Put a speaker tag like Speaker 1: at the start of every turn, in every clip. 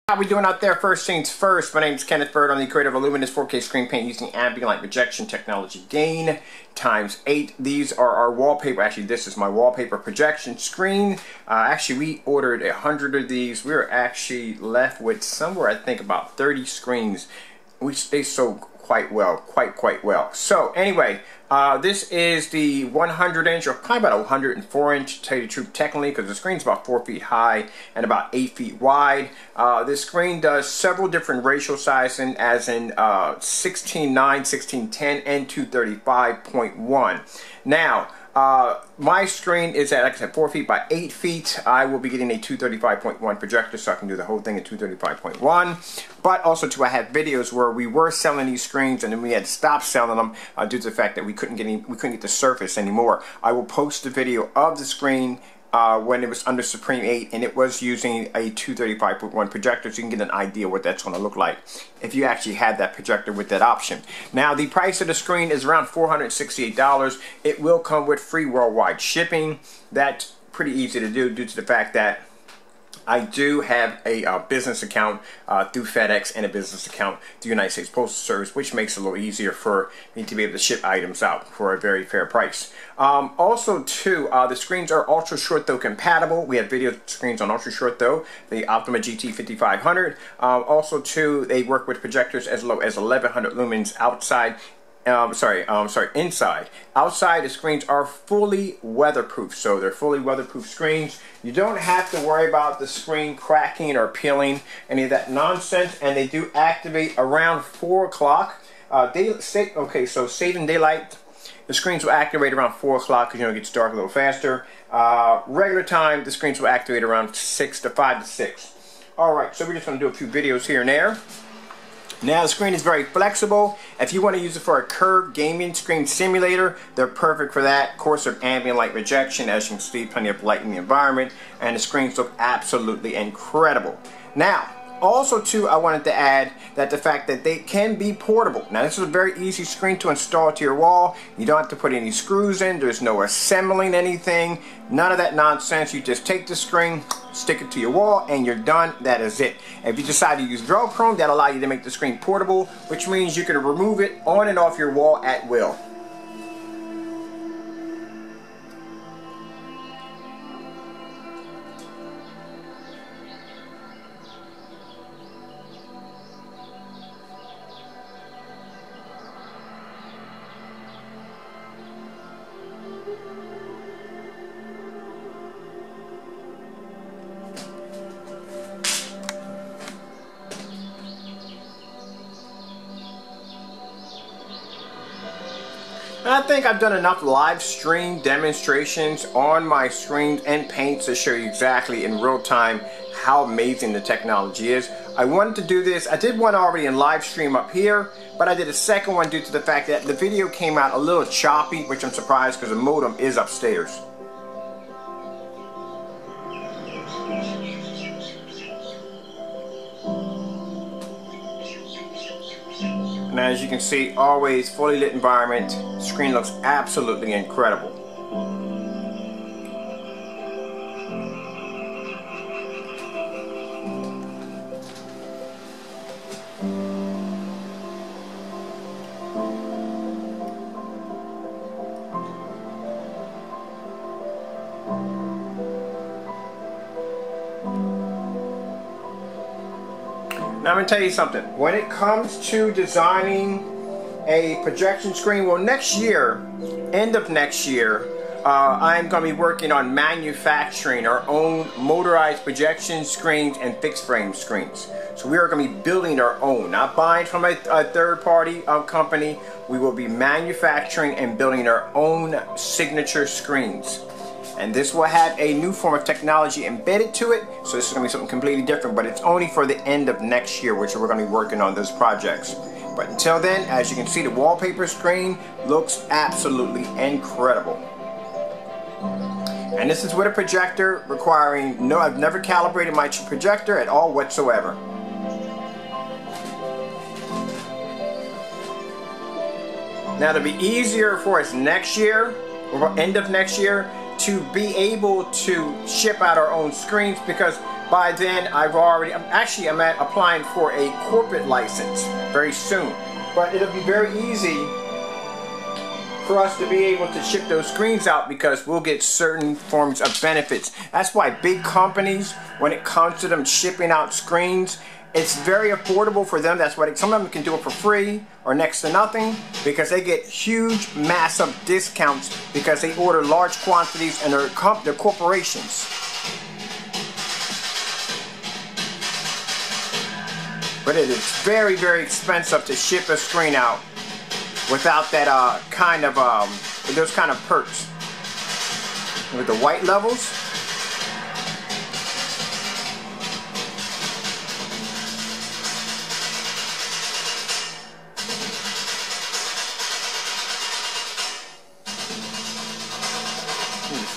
Speaker 1: How we doing out there? First things first, my name is Kenneth Bird. I'm the creator of Illuminous 4K screen paint using ambient light projection technology. Gain times 8. These are our wallpaper. Actually, this is my wallpaper projection screen. Actually, we ordered 100 of these. We were actually left with somewhere, I think, about 30 screens, which they sold quite well, quite well. So anyway, this is the 100 inch, or probably about 104 inch, to tell you the truth technically, because the screen's about 4 feet high and about 8 feet wide. This screen does several different ratio sizing, as in 16:9, 16:10, and 235.1. Now, my screen is at, like I said, 4 feet by 8 feet. I will be getting a 235.1 projector, so I can do the whole thing at 235.1. But also, too, I have videos where we were selling these screens and then we had to stop selling them due to the fact that we couldn't get the surface anymore. I will post the video of the screen when it was under Supreme 8 and it was using a 235.1 projector, so you can get an idea what that's going to look like if you actually had that projector with that option. Now, the price of the screen is around $468. It will come with free worldwide shipping. That's pretty easy to do due to the fact that I do have a business account through FedEx and a business account through United States Postal Service, which makes it a little easier for me to be able to ship items out for a very fair price. Also, too, the screens are ultra short throw compatible. We have video screens on ultra short throw, the Optima GT 5500. Also, too, they work with projectors as low as 1100 lumens outside. Inside. Outside, the screens are fully weatherproof, so they're fully weatherproof screens. You don't have to worry about the screen cracking or peeling, any of that nonsense, and they do activate around 4 o'clock. So saving daylight, the screens will activate around 4 o'clock because, you know, it gets dark a little faster. Regular time, the screens will activate around 5 to 6. Alright, so we're just going to do a few videos here and there. Now, the screen is very flexible. If you want to use it for a curved gaming screen simulator, they're perfect for that. Of course, they're ambient light projection. As you can see, plenty of light in the environment, and the screens look absolutely incredible. Now, also, too, I wanted to add that the fact that they can be portable. Now, this is a very easy screen to install to your wall. You don't have to put any screws in. There's no assembling anything. None of that nonsense. You just take the screen, stick it to your wall, and you're done. That is it. If you decide to use Velcro, that'll allow you to make the screen portable, which means you can remove it on and off your wall at will. I think I've done enough live stream demonstrations on my screens and paints to show you exactly in real time how amazing the technology is. I wanted to do this. I did one already in live stream up here, but I did a second one due to the fact that the video came out a little choppy, which I'm surprised because the modem is upstairs. And as you can see, always fully lit environment. The screen looks absolutely incredible. Now, I'm going to tell you something. When it comes to designing a projection screen, well, next year, end of next year, I'm going to be working on manufacturing our own motorized projection screens and fixed frame screens. So we are going to be building our own, not buying from a third-party company. We will be manufacturing and building our own signature screens. And this will have a new form of technology embedded to it, so this is going to be something completely different, but it's only for the end of next year, which we're going to be working on those projects. But until then, as you can see, the wallpaper screen looks absolutely incredible. And this is with a projector requiring I've never calibrated my projector at all whatsoever. Now, it'll be easier for us next year, or end of next year, to be able to ship out our own screens, because by then I'm applying for a corporate license very soon. But it'll be very easy for us to be able to ship those screens out because we'll get certain forms of benefits. That's why big companies, when it comes to them shipping out screens, it's very affordable for them. That's why some of them can do it for free or next to nothing because they get huge, massive discounts because they order large quantities and they're corporations. But it is very, very expensive to ship a screen out without that those kind of perks. With the white levels,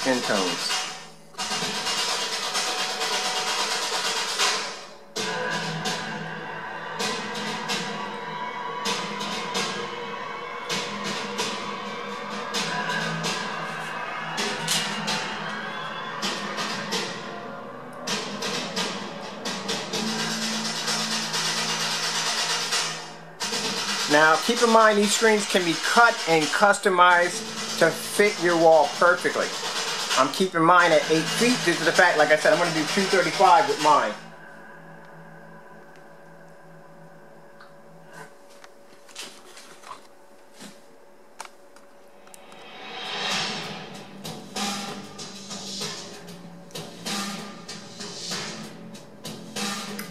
Speaker 1: skin tones. Now keep in mind these screens can be cut and customized to fit your wall perfectly. I'm keeping mine at 8 feet due to the fact, like I said, I'm going to do 235 with mine.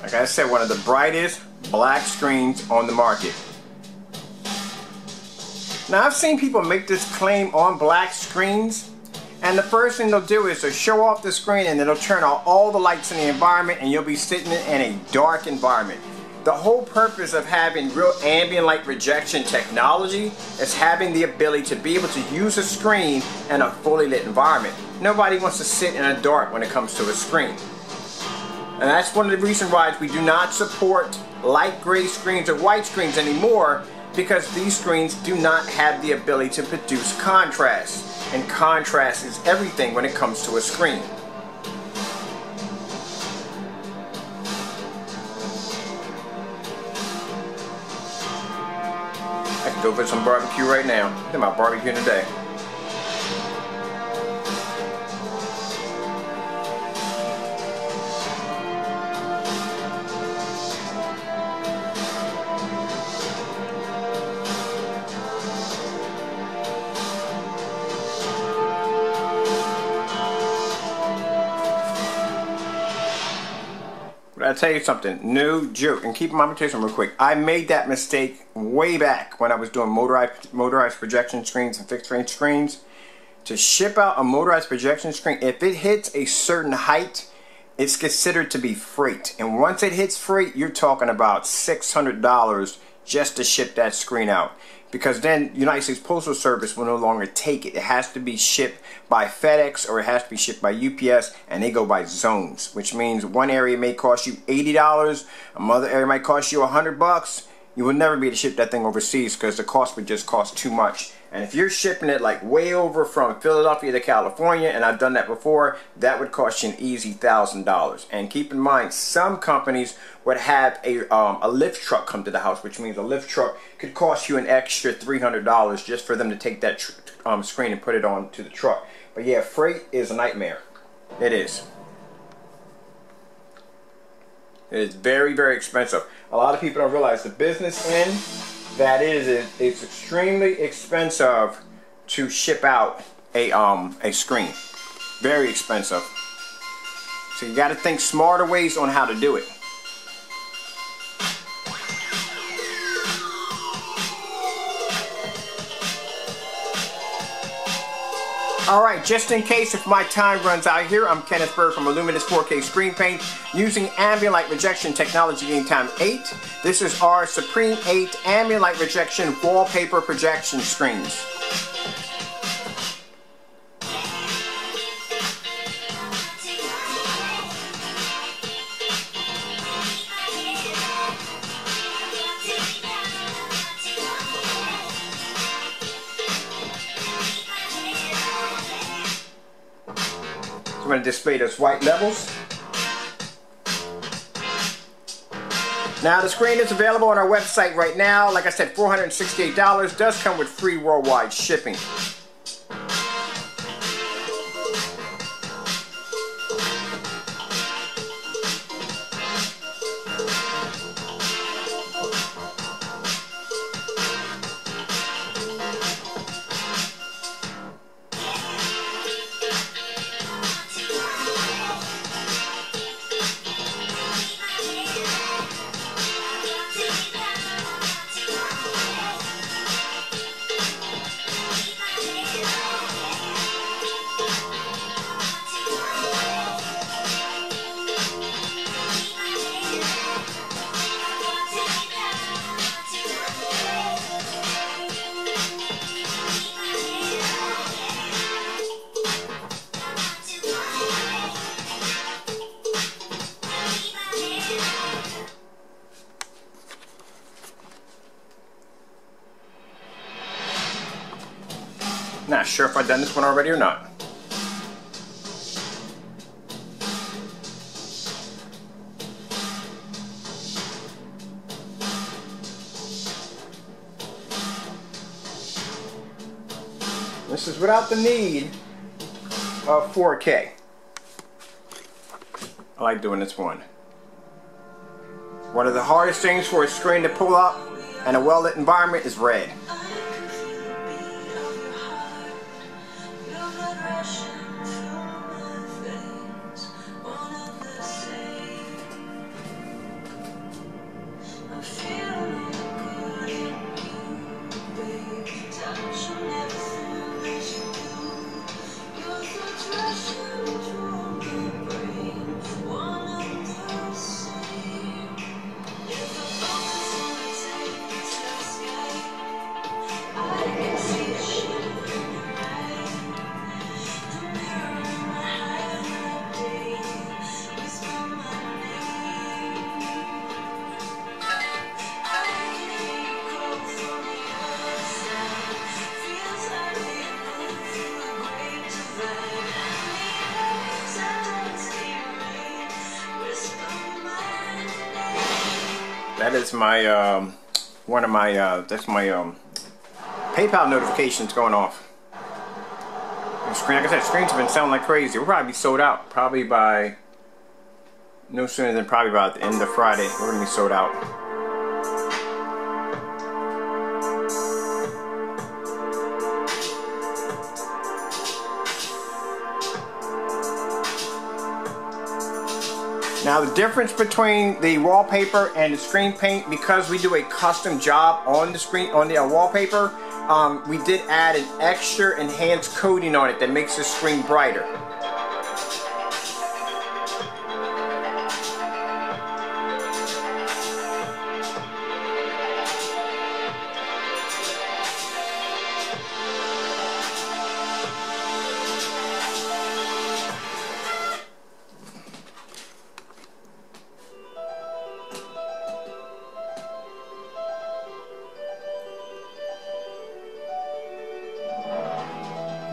Speaker 1: Like I said, one of the brightest black screens on the market. Now I've seen people make this claim on black screens, and the first thing they'll do is to show off the screen and it'll turn on all the lights in the environment and you'll be sitting in a dark environment. The whole purpose of having real ambient light rejection technology is having the ability to be able to use a screen in a fully lit environment. Nobody wants to sit in the dark when it comes to a screen. And that's one of the reasons why we do not support light gray screens or white screens anymore, because these screens do not have the ability to produce contrast. And contrast is everything when it comes to a screen. I can go for some barbecue right now. I'm about barbecue today. But I'll tell you something, no joke, and keep in mind, I'm going to tell you something real quick. I made that mistake way back when I was doing motorized projection screens and fixed range screens. To ship out a motorized projection screen, if it hits a certain height, it's considered to be freight. And once it hits freight, you're talking about $600 just to ship that screen out. Because then United States Postal Service will no longer take it. It has to be shipped by FedEx or it has to be shipped by UPS, and they go by zones, which means one area may cost you $80, another area might cost you $100. You will never be able to ship that thing overseas because the cost would just cost too much. And if you're shipping it like way over from Philadelphia to California, and I've done that before, that would cost you an easy $1,000. And keep in mind, some companies would have a lift truck come to the house, which means a lift truck could cost you an extra $300 just for them to take that screen and put it onto the truck. But yeah, freight is a nightmare. It is. It is very, very expensive. A lot of people don't realize the business end that it's extremely expensive to ship out a screen. Very expensive. So you got to think smarter ways on how to do it. Alright, just in case if my time runs out here, I'm Kenneth Bird from Illuminous 4K Screen Paint using ambient light rejection technology Game Time 8. This is our Supreme 8 ambient light rejection wallpaper projection screens. I'm going to display those white levels. Now the screen is available on our website right now. Like I said, $468. Does come with free worldwide shipping. Not sure if I've done this one already or not. This is without the need of 4K. I like doing this one. One of the hardest things for a screen to pull up in a well-lit environment is red. That is my one of my that's my PayPal notifications going off. The screen, like I said, screens have been selling like crazy. We'll probably be sold out probably by no sooner than probably about the end of Friday. We're gonna be sold out. Now the difference between the wallpaper and the screen paint, because we do a custom job on the screen, on the wallpaper, we did add an extra enhanced coating on it that makes the screen brighter.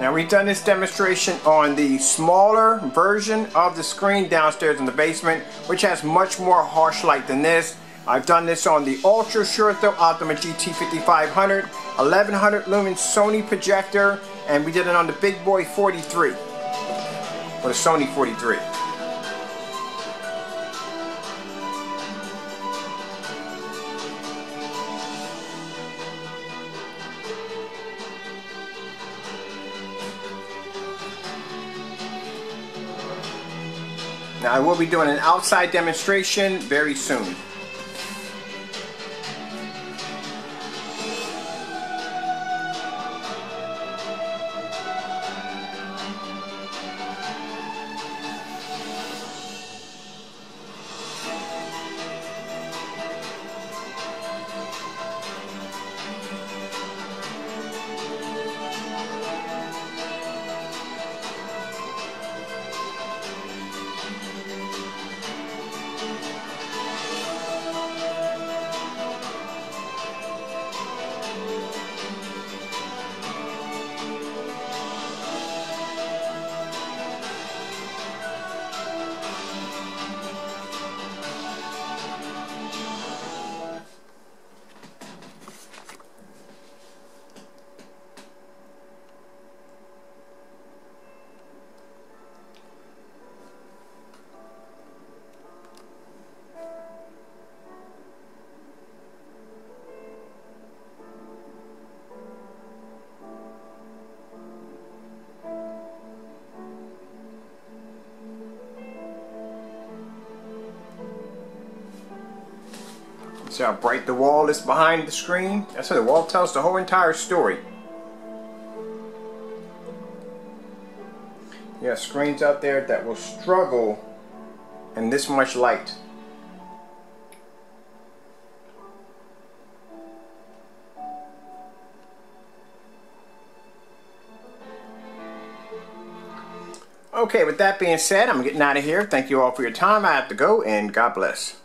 Speaker 1: Now we've done this demonstration on the smaller version of the screen downstairs in the basement, which has much more harsh light than this. I've done this on the Ultra SureThrill Optima GT 5500, 1100 lumen Sony projector, and we did it on the Big Boy 43, or the Sony 43. Now I will be doing an outside demonstration very soon. See how bright the wall is behind the screen? That's how the wall tells the whole entire story. You have screens out there that will struggle in this much light. Okay, with that being said, I'm getting out of here. Thank you all for your time. I have to go, and God bless.